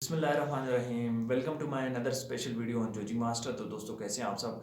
बिस्मिल्लाहिर्रहमानिर्रहीम। Welcome to my another special video on Joji master. तो दोस्तों कैसे हैं आप सब।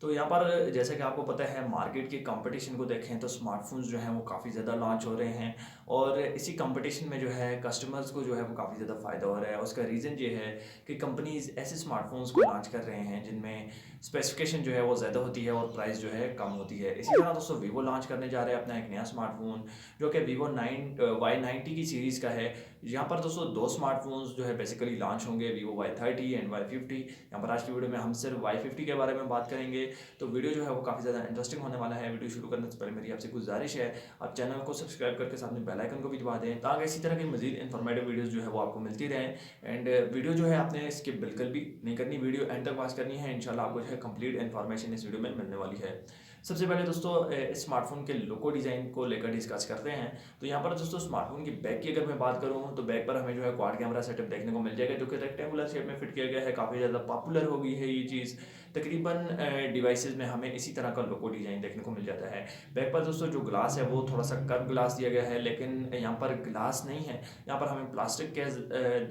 तो यहाँ पर जैसा कि आपको पता है मार्केट के कंपटीशन को देखें तो स्मार्टफोन्स जो हैं वो काफ़ी ज़्यादा लॉन्च हो रहे हैं और इसी कंपटीशन में जो है कस्टमर्स को जो है वो काफ़ी ज़्यादा फ़ायदा हो रहा है। उसका रीज़न ये है कि कंपनीज ऐसे स्मार्टफोन्स को लॉन्च कर रहे हैं जिनमें स्पेसिफिकेशन जो है वो ज़्यादा होती है और प्राइस जो है कम होती है। इसी तरह दोस्तों वीवो लॉन्च करने जा रहे हैं अपना एक नया स्मार्टफोन जो कि वीवो Y90 की सीरीज़ का है। यहाँ पर दोस्तों दो स्मार्टफोन्स जो है बेसिकली लॉन्च होंगे, वीवो Y30 एंड Y50। यहाँ पर आज की वीडियो में हम सिर्फ Y50 के बारे में बात करेंगे। तो वीडियो जो है वो काफ़ी ज़्यादा इंटरेस्टिंग होने वाला है। वीडियो शुरू करने से पहले मेरी आपसे गुजारिश है आप चैनल को सब्सक्राइब करके साथ में बेल आइकन को भी दबा दें ताकि इसी तरह की मजीद इन्फॉर्मेटिव वीडियोस जो है वो आपको मिलती रहें। एंड वीडियो जो है आपने स्किप बिल्कुल भी नहीं करनी, वीडियो एंड तक वॉच करनी है। इंशाल्लाह आपको जो है कंप्लीट इन्फॉर्मेशन इस वीडियो में मिलने वाली है। सबसे पहले दोस्तों इस स्मार्टफोन के लोगो डिज़ाइन को लेकर डिस्कस करते हैं। तो यहाँ पर दोस्तों स्मार्टफोन की बैक की अगर मैं बात करूँ तो बैक पर हमें जो है क्वाड कैमरा सेटअप देखने को मिल जाएगा जो कि रेक्टेंगुलर शेप में फिट किया गया है। काफ़ी ज़्यादा पॉपुलर हो गई है ये चीज़। तकरीबन डिवाइसेज में हमें इसी तरह का लोगो डिज़ाइन देखने को मिल जाता है। बैक पर दोस्तों जो ग्लास है वो थोड़ा सा कर्व ग्लास दिया गया है, लेकिन यहाँ पर ग्लास नहीं है। यहाँ पर हमें प्लास्टिक केस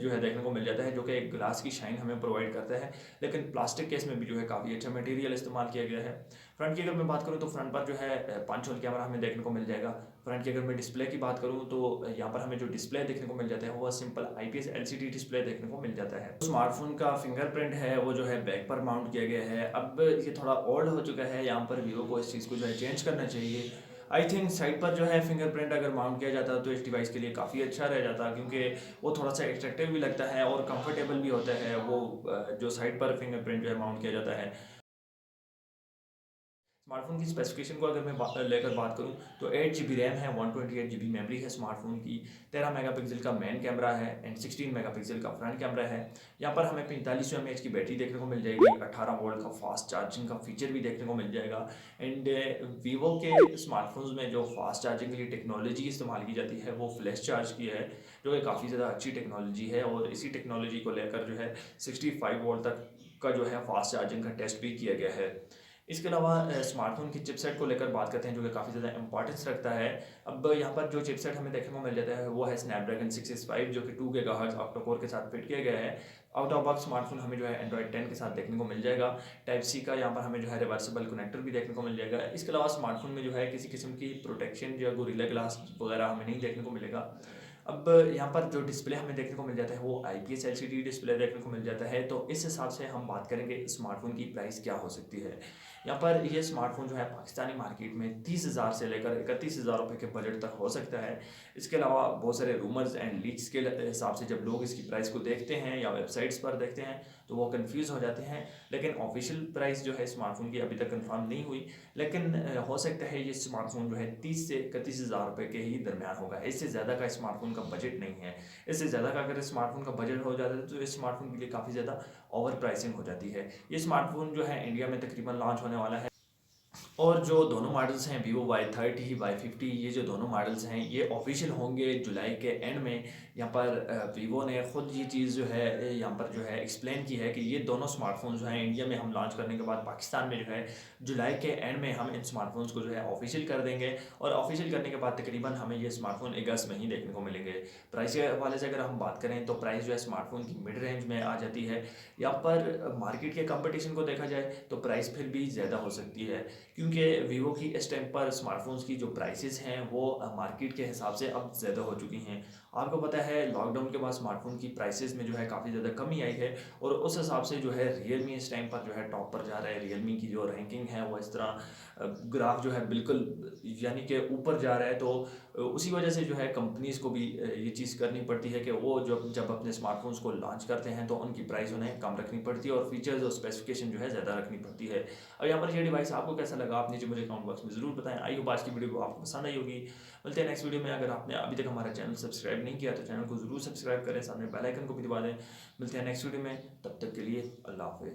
जो है देखने को मिल जाता है जो कि एक ग्लास की शाइन हमें प्रोवाइड करता है, लेकिन प्लास्टिक केस में भी जो है काफ़ी अच्छा मटेरियल इस्तेमाल किया गया है। फ्रंट की अगर मैं बात करूँ तो फ्रंट पर जो है 5 होल कैमरा हमें देखने को मिल जाएगा। फ्रंट की अगर मैं डिस्प्ले की बात करूँ तो यहाँ पर हमें जो डिस्प्ले देखने को मिल जाता है वो सिंपल IPS LCD डिस्प्ले देखने को मिल जाता है। स्मार्टफोन का फिंगरप्रिंट है वो जो है बैक पर माउंट किया गया है। अब ये थोड़ा ओल्ड हो चुका है, यहाँ पर वीवो को इस चीज़ को जो है चेंज करना चाहिए। आई थिंक साइड पर जो है फिंगरप्रिंट अगर माउंट किया जाता तो इस डिवाइस के लिए काफ़ी अच्छा रह जाता, क्योंकि वो थोड़ा सा एट्रैक्टिव भी लगता है और कंफर्टेबल भी होता है। वो जो साइड पर फिंगरप्रिंट जो है माउंट किया जाता है। स्मार्टफोन की स्पेसिफिकेशन को अगर मैं लेकर बात करूं तो 8 GB रैम है, 128 GB मेमोरी है स्मार्टफोन की, 13 मेगापिक्सल का मेन कैमरा है एंड 16 मेगापिक्सल का फ्रंट कैमरा है। यहाँ पर हमें 4500 mAh की बैटरी देखने को मिल जाएगी, 18 वोल्ट का फास्ट चार्जिंग का फीचर भी देखने को मिल जाएगा। एंड वीवो के स्मार्टफोन्स में जो फास्ट चार्जिंग के लिए टेक्नोलॉजी इस्तेमाल की जाती है वो फ्लैश चार्ज की है, जो कि काफ़ी ज़्यादा अच्छी टेक्नोलॉजी है। और इसी टेक्नोलॉजी को लेकर जो है 65 वोल्ट तक का जो है फास्ट चार्जिंग का टेस्ट भी किया गया है। इसके अलावा स्मार्टफोन की चिपसेट को लेकर बात करते हैं जो कि काफ़ी ज़्यादा इंपॉर्टेंस रखता है। अब यहाँ पर जो चिपसेट हमें देखने को मिल जाता है वो है स्नैपड्रैगन 665 जो कि 2 गीगाहर्ट्ज़ ऑक्टा कोर के साथ फिट किया गया है। आउट ऑफ बॉक्स स्मार्टफोन हमें जो है एंड्रॉइड 10 के साथ देखने को मिल जाएगा। टाइप सी का यहाँ पर हमें जो है रिवर्सिबल कनेक्टर भी देखने को मिल जाएगा। इसके अलावा स्मार्टफोन में जो है किसी किस्म की प्रोटेक्शन या गोरिल्ला ग्लास वगैरह हमें नहीं देखने को मिलेगा। अब यहाँ पर जो डिस्प्ले हमें देखने को मिल जाता है वो IPS LCD डिस्प्ले देखने को मिल जाता है। तो इस हिसाब से हम बात करेंगे स्मार्टफोन की प्राइस क्या हो सकती है। यहाँ पर ये स्मार्टफोन जो है पाकिस्तानी मार्केट में 30,000 से लेकर 31,000 रुपये के बजट तक हो सकता है। इसके अलावा बहुत सारे रूमर्स एंड लीक्स के हिसाब से जब लोग इसकी प्राइस को देखते हैं या वेबसाइट्स पर देखते हैं तो वो कंफ्यूज हो जाते हैं, लेकिन ऑफिशियल प्राइस जो है स्मार्टफोन की अभी तक कंफर्म नहीं हुई। लेकिन हो सकता है ये स्मार्टफोन जो है 30 से 31,000 रुपये के ही दरमियान होगा। इससे ज़्यादा का स्मार्टफोन का बजट नहीं है। इससे ज़्यादा का अगर स्मार्टफोन का बजट हो जाता है तो इस स्मार्टफोन के लिए काफ़ी ज़्यादा ओवर प्राइसिंग हो जाती है। ये स्मार्टफोन जो है इंडिया में तकरीबन लॉन्च होने वाला है। और जो दोनों मॉडल्स हैं वीवो Y30 Y50, ये जो दोनों मॉडल्स हैं ये ऑफिशियल होंगे जुलाई के एंड में। यहाँ पर वीवो ने ख़ुद ये चीज़ जो है यहाँ पर जो है एक्सप्लेन की है कि ये दोनों स्मार्टफोन्स जो हैं इंडिया में हम लॉन्च करने के बाद पाकिस्तान में जो है जुलाई के एंड में हम इन स्मार्टफोन्स को जो है ऑफिशियल कर देंगे। और ऑफिशियल करने के बाद तकरीबन हमें ये स्मार्टफोन अगस्त में ही देखने को मिलेंगे। प्राइस के हवाले से अगर हम बात करें तो प्राइस जो है स्मार्टफोन की मिड रेंज में आ जाती है। यहाँ पर मार्केट के कंपटीशन को देखा जाए तो प्राइस फिर भी ज़्यादा हो सकती है, क्योंकि वीवो की इस टाइम पर स्मार्टफोन्स की जो प्राइसेस हैं वो मार्केट के हिसाब से अब ज़्यादा हो चुकी हैं। आपको पता है लॉकडाउन के बाद स्मार्टफोन की प्राइसेस में जो है काफ़ी ज़्यादा कमी आई है और उस हिसाब से जो है रियलमी इस टाइम पर जो है टॉप पर जा रहा है। रियलमी की जो रैंकिंग है वो इस तरह ग्राफ जो है बिल्कुल यानी कि ऊपर जा रहा है। तो उसी वजह से जो है कंपनीज़ को भी ये चीज़ करनी पड़ती है कि वो जब अपने स्मार्टफोन्स को लॉन्च करते हैं तो उनकी प्राइस उन्हें कम रखनी पड़ती है और फीचर्स और स्पेसिफिकेशन जो है ज़्यादा रखनी पड़ती है। अब यहाँ पर ये डिवाइस आपको कैसा लगा आप नीचे मुझे कमेंट बॉक्स में ज़रूर बताएं। आई होप आज की वीडियो को आपको पसंद आई होगी। मिलते हैं नेक्स्ट वीडियो में। अगर आपने अभी तक हमारा चैनल सब्सक्राइब नहीं किया तो चैनल को ज़रूर सब्सक्राइब करें, सामने बेल आइकन को भी दबा दें। मिलते हैं नेक्स्ट वीडियो में, तब तक के लिए अल्लाह हाफ़िज़।